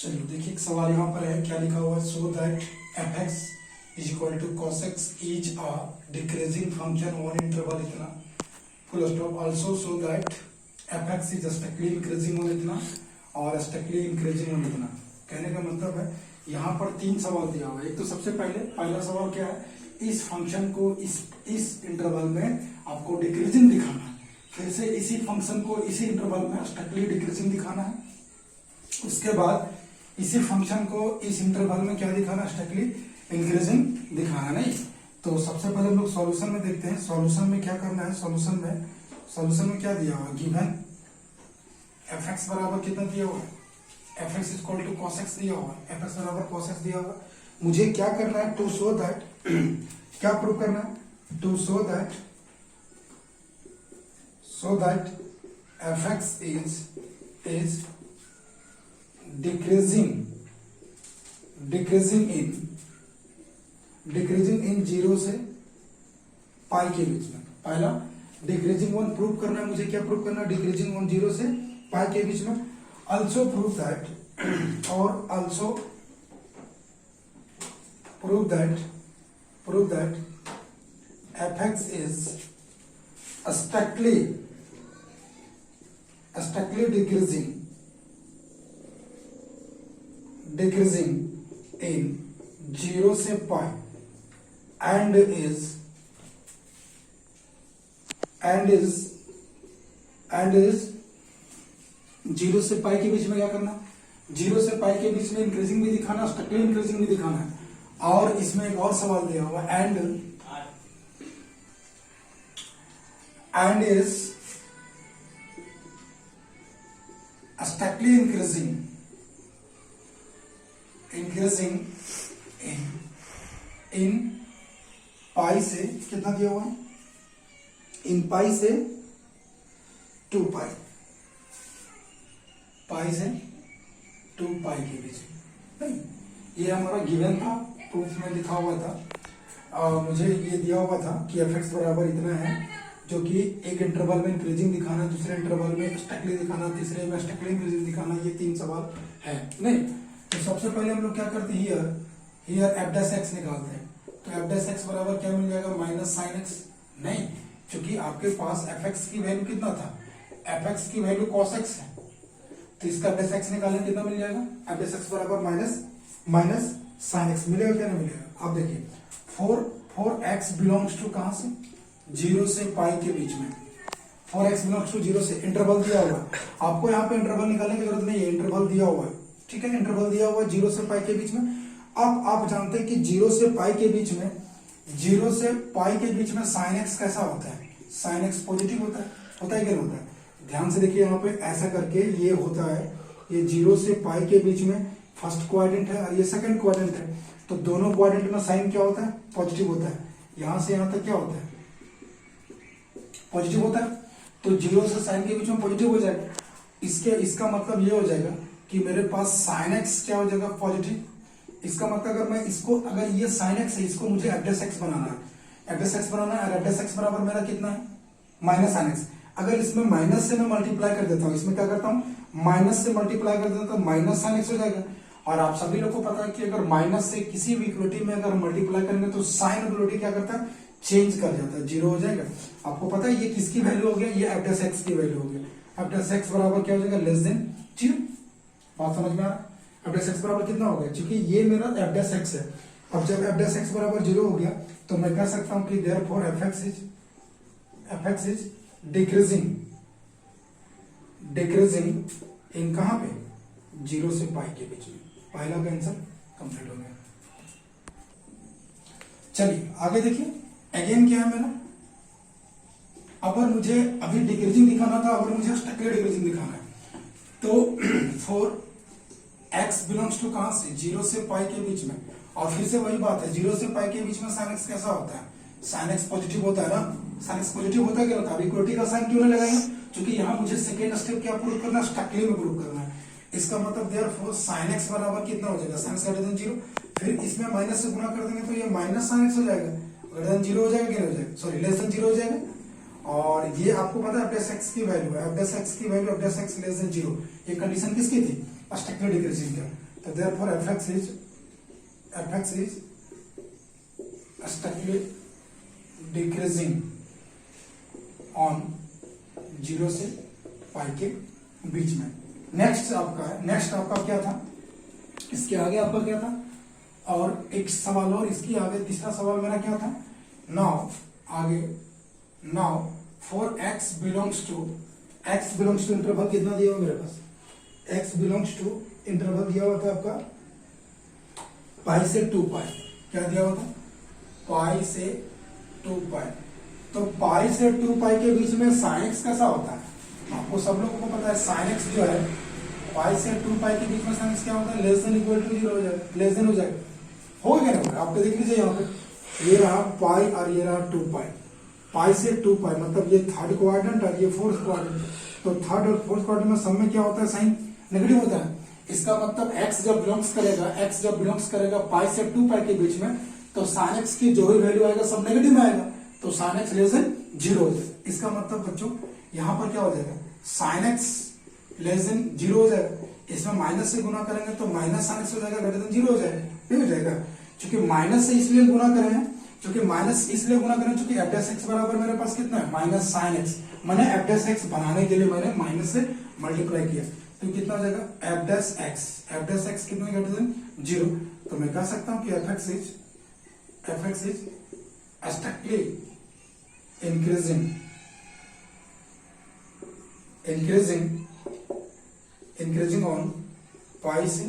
चलिए देखिए, एक सवाल यहाँ पर है, क्या लिखा हुआ है, so that F x is equal to cos X is a decreasing function on interval इतना full stop, also so that F x is strictly increasing on इतना और स्टेकली इंक्रीजिंग ऑन इतना। कहने का मतलब है यहाँ पर तीन सवाल दिया हुआ है। एक तो सबसे पहला सवाल क्या है, इस फंक्शन को इस इंटरवल में आपको डिक्रीजिंग दिखाना है, फिर से इसी फंक्शन को इसी इंटरवल में स्टेकली डिक्रीजिंग दिखाना है, उसके बाद इसी फंक्शन को इस इंटरवल में क्या दिखाना, स्टेकली इंक्रीजिंग दिखाना। नहीं तो सबसे पहले हम लोग सॉल्यूशन में देखते हैं, सॉल्यूशन में क्या करना है। सॉल्यूशन में क्या दिया हुआ, गिवन एफ एक्स बराबर कितना दिया हुआ है, f x equal to cos x दिया हुआ है, एफ एक्स बराबर कॉस एक्स दिया हुआ। मुझे क्या करना है, टू शो दैट क्या प्रूव करना है, to show that F x is decreasing in 0 से पाई के बीच में। पहला डिक्रीजिंग वन प्रूव करना है, मुझे क्या प्रूव करना है, डिक्रीजिंग वन 0 से पाई के बीच में। Also prove that F x is strictly decreasing in 0 से पाई and is 0 से पाई के बीच में क्या करना, 0 से पाई के बीच में इंक्रीजिंग भी दिखाना, स्टेकली इंक्रीजिंग भी दिखाना है। और इसमें एक और सवाल दिया हुआ, and is strictly increasing in पाई से कितना दिया हुआ है, इन पाई से 2 पाई, पाई से 2 पाई के बीच। नहीं ये हमारा गिवन था, प्रूफ में लिखा हुआ था। मुझे ये दिया हुआ था कि एफ एक्स बराबर इतना है, जो कि एक इंटरवल में इंक्रीजिंग दिखाना, दूसरे इंटरवल में स्टेकली दिखाना, तीसरे में स्टेकली इंक्रीजिंग दिखाना। ये 3 सवाल है। नहीं तो सबसे पहले हम लोग क्या करते हैं, हियर एफ डैश एक्स निकालते हैं। तो एफ डैश एक्स बराबर क्या मिल जाएगा, माइनस साइन एक्स। नहीं क्योंकि आपके पास एफ एक्स की वैल्यू कितना था, एफ एक्स की वैल्यू कॉस एक्स है, तो इसका एफ डैश एक्स निकालने कितना मिल जाएगा, एफ डैश एक्स बराबर माइनस साइन एक्स। मिलेगा क्या, नहीं मिलेगा। आप देखिए 4 एक्स बिलोंग्स टू कहां से, 0 से पाई के बीच में। 4 एक्स बिलोंग्स टू 0 से, इंटरवल दिया हुआ है आपको, यहाँ पे इंटरवल निकालने की जरूरत नहीं है, इंटरवल दिया हुआ है। ठीक है, इंटरवल दिया हुआ है 0 से पाई के बीच में। अब आप जानते हैं कि 0 से पाई के बीच में, 0 से पाई के बीच में साइन एक्स कैसा होता है, साइन एक्स पॉजिटिव होता है क्या होता है। ध्यान से देखिए, यहाँ पे ऐसा करके ये होता है, ये 0 से पाई के बीच में फर्स्ट क्वाड्रेंट है और ये सेकंड क्वाड्रेंट है, तो दोनों क्वाड्रेंट में साइन क्या होता है, पॉजिटिव होता है। यहां से यहां तक क्या होता है, पॉजिटिव होता है। तो 0 से साइन के बीच में पॉजिटिव हो जाएगा। इसका मतलब ये हो जाएगा कि मेरे पास साइन एक्स क्या हो जाएगा, पॉजिटिव। इसका मतलब अगर मैं इसको, अगर ये साइन एक्स है, इसको मुझे एफ डैश एक्स बनाना है, एफ डैश एक्स बनाना है, और एफ डैश एक्स बराबर मेरा कितना है, माइनस साइन एक्स। अगर इसमें माइनस से मैं मल्टीप्लाई कर देता हूं, इसमें क्या करता हूं, माइनस से मल्टीप्लाई कर देता हूं, तो माइनस साइन एक्स हो जाएगा। और आप सभी लोग को पता है कि अगर माइनस से किसी भी इक्वलिटी में अगर मल्टीप्लाई करेंगे तो साइन इक्वलिटी क्या करता है, चेंज कर जाता है, 0 हो जाएगा। आपको पता है ये किसकी वैल्यू हो गया, ये एफ डैश एक्स की वैल्यू हो गया। एफ डैश एक्स बराबर क्या हो जाएगा, लेस देन 0। बात समझ में आ रहा है। एफ डैश एक्स बराबर कितना हो गया, क्योंकि ये मेरा एफ डैश एक्स है। अब जब एफ डैश एक्स बराबर 0 हो गया तो मैं कह सकता हूं कि therefore F x is decreasing इन कहां पे, 0 से पाई के बीच में। पहला का आंसर कंप्लीट हो गया। चलिए आगे देखिए, अगेन क्या है मेरा, अगर मुझे अभी डिक्रीजिंग दिखाना था, अगर मुझे स्टेकली डिक्रीजिंग दिखाना है, तो 4 एक्स बिलोंग्स टू कहां से, 0 से पाई के बीच में। और फिर से वही बात है, 0 से पाई के बीच में साइन एक्स कैसा होता है, साइन एक्स पॉजिटिव होता है ना, साइन एक्स पॉजिटिव होता है क्या होता है। इक्वलिटी का साइन क्यों नहीं लगाएंगे, क्योंकि यहाँ मुझे सेकेंड स्टेप क्या प्रूव करना है, स्टेकली में प्रूव करना है। इसका मतलब देयरफॉर साइन एक्स बराबर कितना हो जाएगा, साइन एक्स ग्रेटर देन 0। फिर इसमें माइनस से गुणा कर देंगे तो ये माइनस साइन एक्स हो जाएगा, ग्रेटर देन 0 हो जाएगा, क्या हो जाएगा, सॉरी लेस देन 0 हो जाएगा। और ये आपको पता है एफ डैश एक्स की वैल्यू है, एफ डैश एक्स की value F dash X less than 0। ये कंडीशन किसकी थी, स्टेकली डिक्रीजिंग का। तो therefore F x is strictly decreasing on 0 से पाई के बीच में। नेक्स्ट आपका क्या था, इसके आगे आपका क्या था, और एक सवाल और इसके आगे तीसरा सवाल मेरा क्या था, now for x belongs to interval कितना दिया हुआ मेरे पास, x बिलोंग्स टू इंटरवल दिया हुआ था आपका पाई से 2 पाई, क्या दिया हुआ था, पाई से 2 पाई। तो पाई से 2 पाई के बीच में साइन एक्स कैसा होता है, आपको सब लोगों को पता है, साइन एक्स जो है पाई से 2 पाई के बीच में साइन एक्स क्या होता है, लेस देन इक्वल टू 0 हो जाएगा, लेस देन हो जाएगा, हो गया ना। आपको देख लीजिए यहाँ पे ये रहा पाई और ये रहा 2 पाई, पाई से 2 पाई मतलब ये थर्ड क्वाड्रेंट और ये फोर्थ क्वाड्रेंट। तो थर्ड और फोर्थ क्वाड्रेंट में सब में क्या होता है, साइन नेगेटिव होता है। इसका मतलब x जब बिलोंग्स करेगा पाई से 2 पाई के बीच में, तो साइन x की जो भी वैल्यू आएगा सब नेगेटिव में आएगा, तो साइन x लेस देन 0 हो जाएगा। इसका मतलब बच्चों यहाँ पर क्या हो जाएगा, साइन x लेस देन 0 हो जाएगा, इसमें माइनस से गुना करेंगे तो माइनस साइन एक्स हो जाएगा, ग्रेटर देन 0 हो जाएगा, नहीं हो जाएगा। क्योंकि माइनस से इसलिए गुना करें, क्योंकि एफ डैश एक्स बराबर मेरे पास कितना है, माइनस साइन एक्स। मैंने एफ डैश एक्स बनाने के लिए मैंने माइनस से मल्टीप्लाई किया, तो कितना हो जाएगा, एफ डैश एक्स कितना ग्रेटर देन 0। तो मैं कह सकता हूं कि F x is strictly increasing on pi से